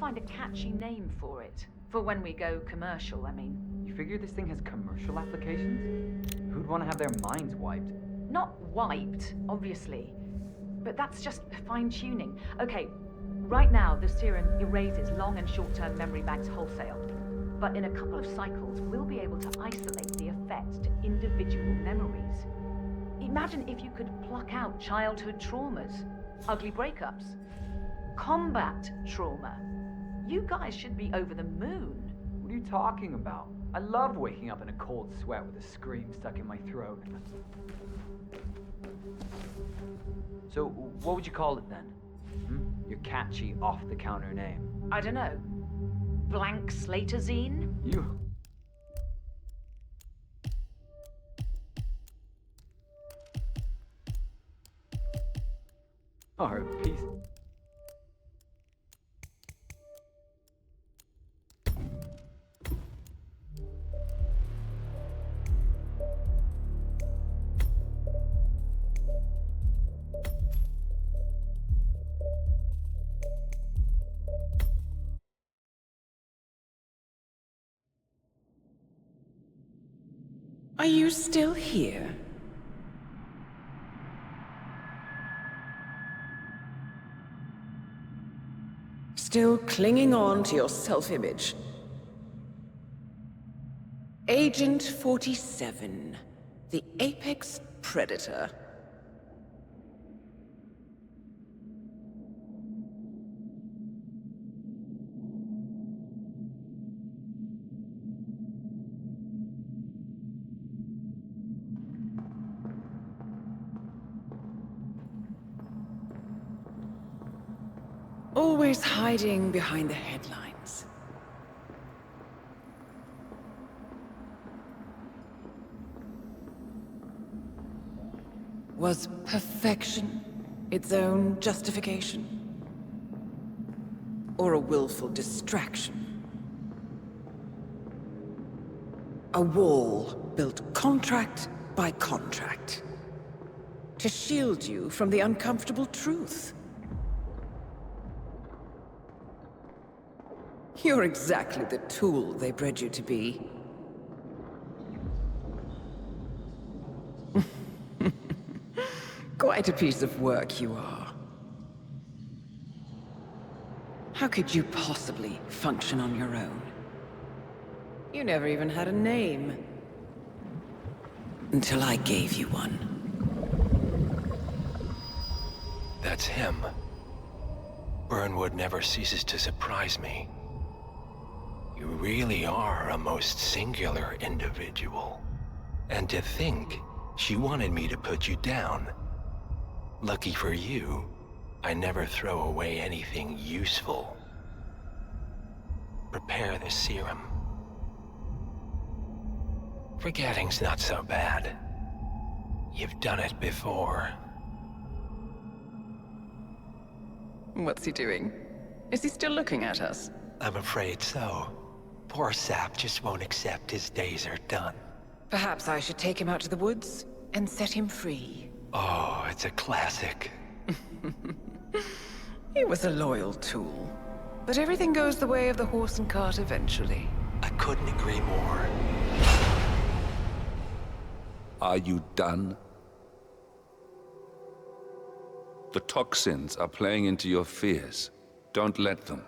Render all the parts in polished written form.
find a catchy name for it. For when we go commercial, I mean. You figure this thing has commercial applications? Who'd want to have their minds wiped? Not wiped, obviously. But that's just fine-tuning. Okay, right now the serum erases long and short-term memory banks wholesale. But in a couple of cycles, we'll be able to isolate the effects to individual memories. Imagine if you could pluck out childhood traumas, ugly breakups, combat trauma. You guys should be over the moon. What are you talking about? I love waking up in a cold sweat with a scream stuck in my throat. So, what would you call it then? Your catchy, off-the-counter name. I don't know. Blank Slatazine? You... are a piece... Are you still here? Still clinging on to your self-image? Agent 47, the apex predator. Always hiding behind the headlines. Was perfection its own justification? Or a willful distraction? A wall built contract by contract to shield you from the uncomfortable truth. You're exactly the tool they bred you to be. Quite a piece of work you are. How could you possibly function on your own? You never even had a name. Until I gave you one. That's him. Burnwood never ceases to surprise me. You really are a most singular individual. And to think, she wanted me to put you down. Lucky for you, I never throw away anything useful. Prepare the serum. Forgetting's not so bad. You've done it before. What's he doing? Is he still looking at us? I'm afraid so. Poor Sap just won't accept his days are done. Perhaps I should take him out to the woods and set him free. Oh, it's a classic. He was a loyal tool. But everything goes the way of the horse and cart eventually. I couldn't agree more. Are you done? The toxins are playing into your fears. Don't let them.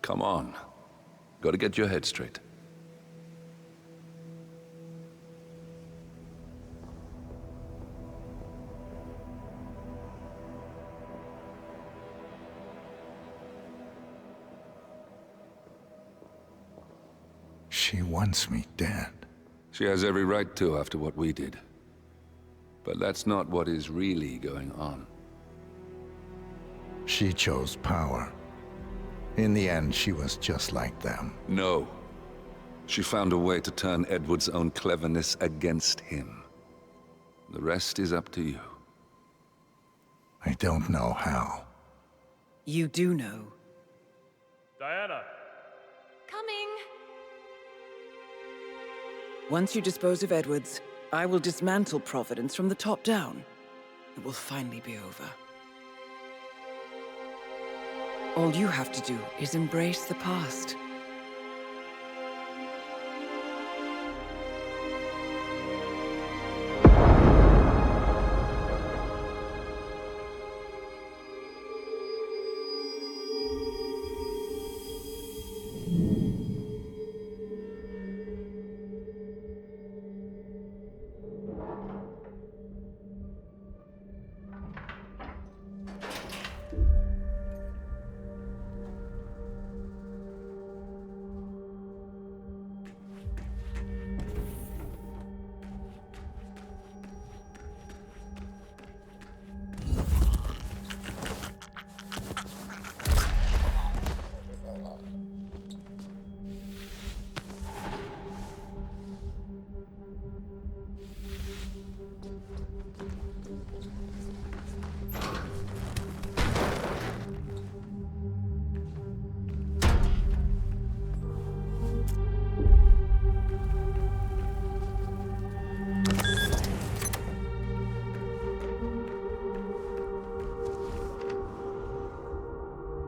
Come on. Gotta get your head straight. She wants me dead. She has every right to after what we did. But that's not what is really going on. She chose power. In the end, she was just like them. No. She found a way to turn Edward's own cleverness against him. The rest is up to you. I don't know how. You do know. Diana! Coming! Once you dispose of Edwards, I will dismantle Providence from the top down. It will finally be over. All you have to do is embrace the past.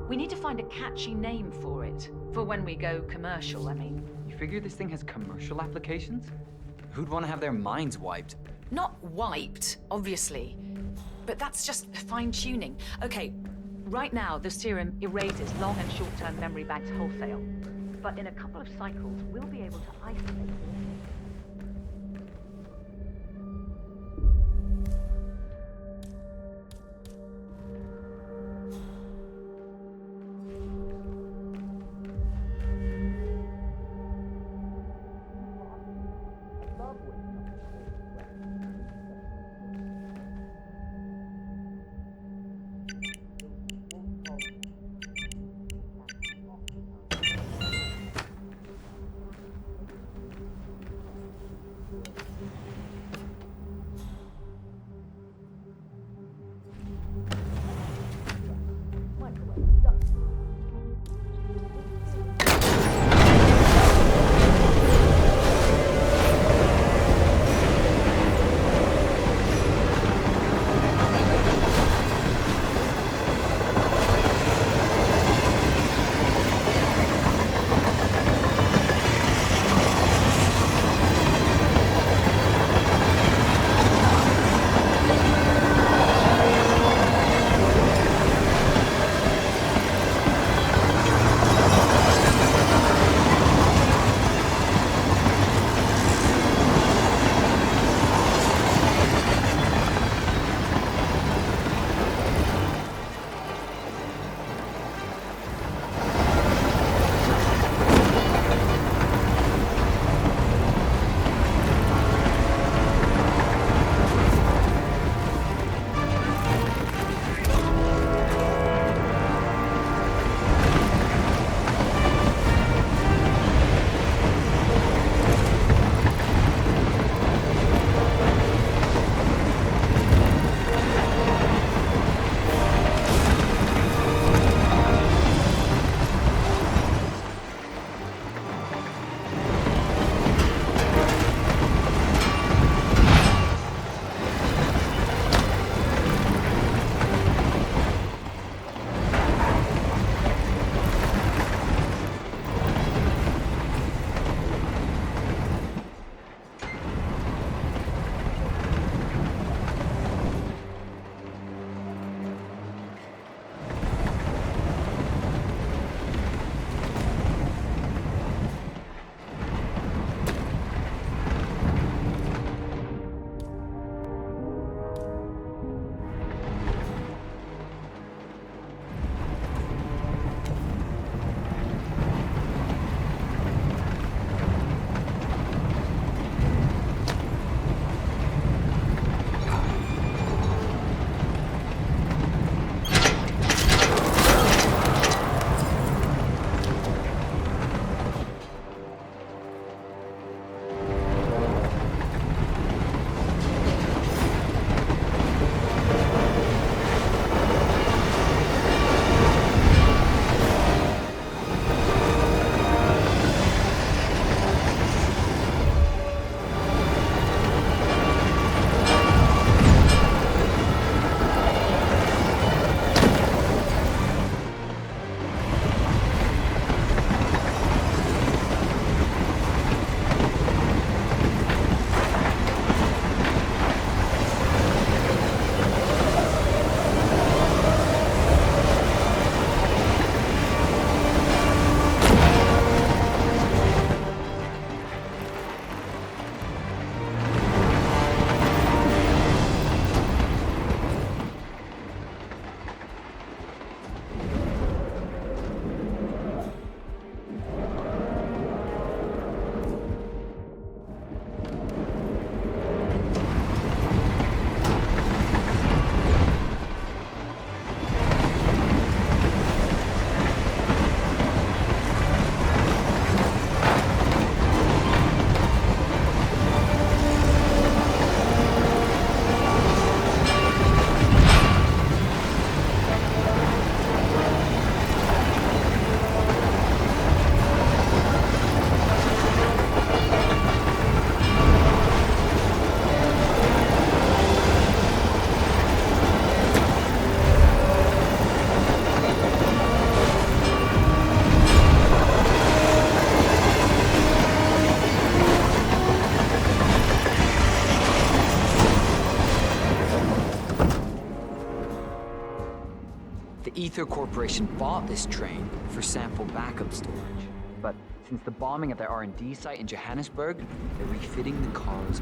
We need to find a catchy name for it. For when we go commercial, I mean. You figure this thing has commercial applications? Who'd want to have their minds wiped? Not wiped, obviously. But that's just fine-tuning. Okay, right now the serum erases long and short-term memory banks wholesale. But in a couple of cycles, we'll be able to isolate it. Aether Corporation bought this train for sample backup storage. But since the bombing at their R&D site in Johannesburg, they're refitting the cars.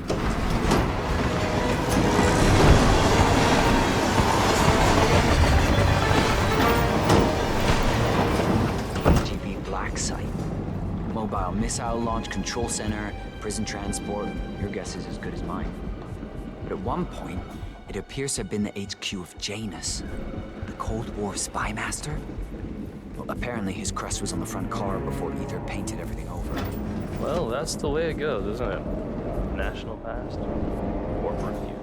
GB Black Site. Mobile Missile Launch Control Center, prison transport. Your guess is as good as mine. But at one point, it appears to have been the HQ of Janus, the Cold War spy master. Well, apparently his crest was on the front car before Aether painted everything over. Well, that's the way it goes, isn't it? National past, corporate future.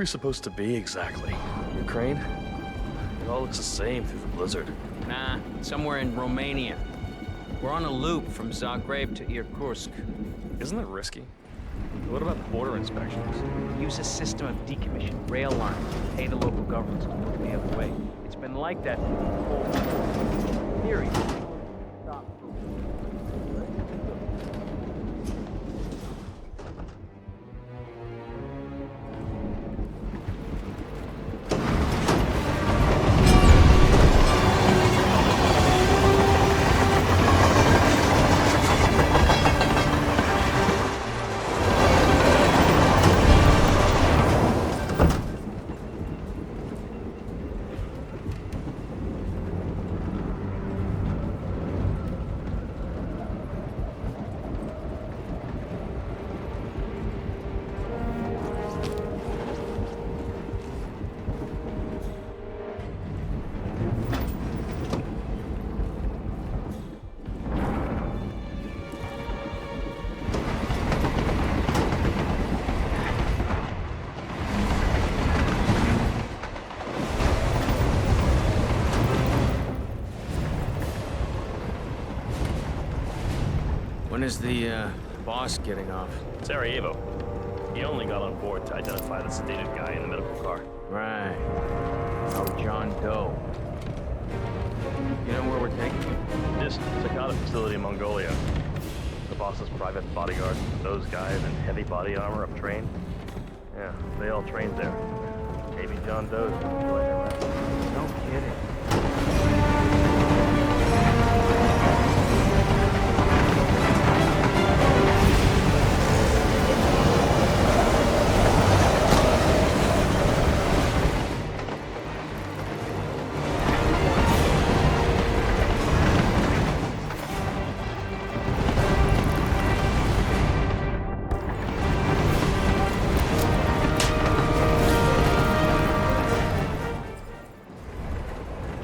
we supposed to be exactly? Ukraine? It all looks the same through the blizzard. Nah, somewhere in Romania. We're on a loop from Zagreb to Irkutsk. Isn't that risky? What about border inspections? Use a system of decommissioned rail lines. Pay the local governments to look the other way. It's been like that for the whole theory. Stop. When is the boss getting off? Sarajevo. He only got on board to identify the sedated guy in the medical car. Right. Oh, John Doe. You know where we're taking him? This Sakata facility in Mongolia. The boss's private bodyguard. Those guys in heavy body armor have trained. Yeah, they all trained there. Maybe John Doe's gonna join him. No kidding.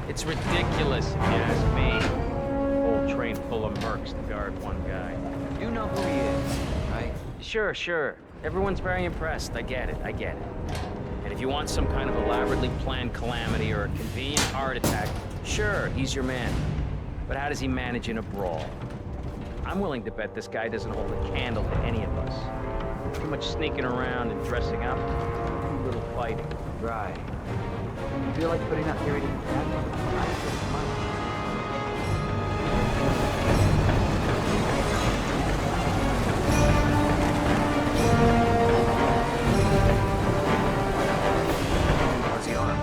It's ridiculous, if you ask me. Whole train full of mercs to guard one guy. You know who he is, right? Sure. Everyone's very impressed. I get it. And if you want some kind of elaborately planned calamity or a convenient heart attack, sure, he's your man. But how does he manage in a brawl? I'm willing to bet this guy doesn't hold a candle to any of us. Too much sneaking around and dressing up, too little fighting. Right. You feel like putting that theory to the test? How's he on?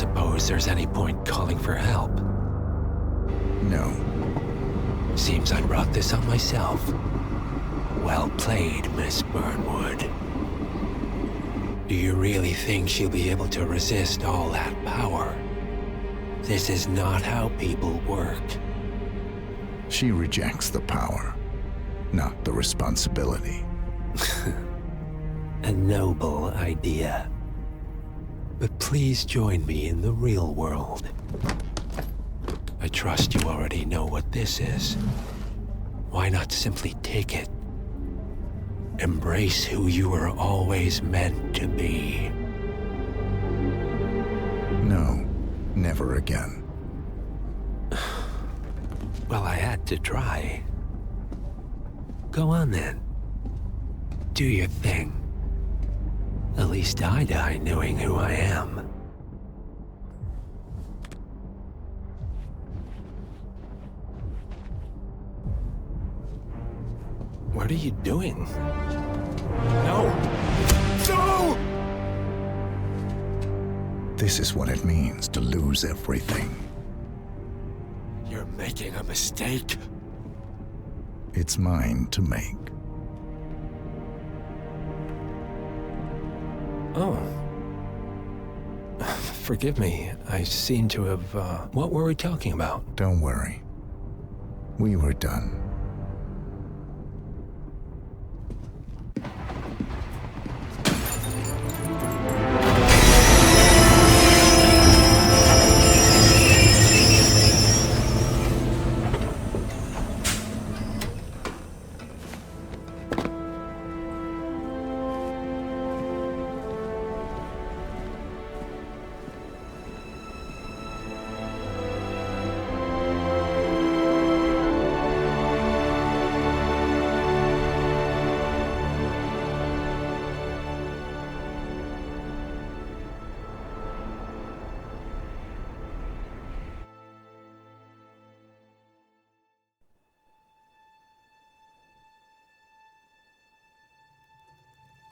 suppose there's any point calling for help. No. Seems I brought this on myself. Well played, Miss Burnwood. Do you really think she'll be able to resist all that power? This is not how people work. She rejects the power, not the responsibility. A noble idea. But please join me in the real world. I trust you already know what this is. Why not simply take it? Embrace who you were always meant to be. No, never again. Well, I had to try. Go on then. Do your thing. At least I die knowing who I am. What are you doing? No! No! This is what it means to lose everything. You're making a mistake. It's mine to make. Oh. Forgive me. I seem to have, What were we talking about? Don't worry. We were done.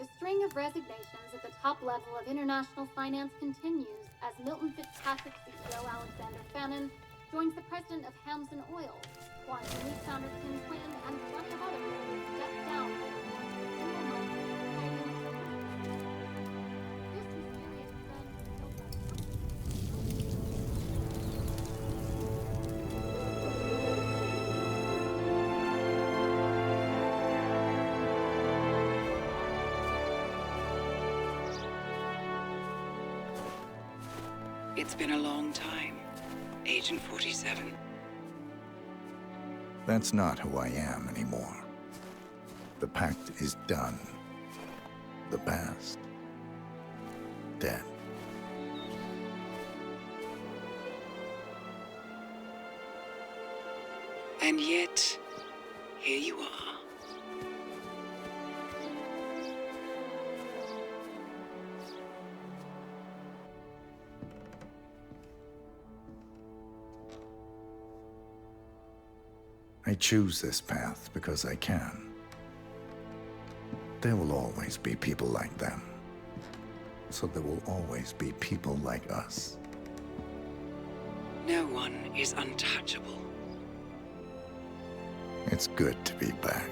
The string of resignations at the top level of international finance continues as Milton Fitzpatrick CEO Alexander Fannin joins the president of Hamson Oil, Quantum Leap founder Tim Quinn, and plenty of others step down from the single month This mysterious trend feels It's been a long time, Agent 47. That's not who I am anymore. The pact is done. The past, dead. And yet, here you are. I choose this path because I can. There will always be people like them. So there will always be people like us. No one is untouchable. It's good to be back.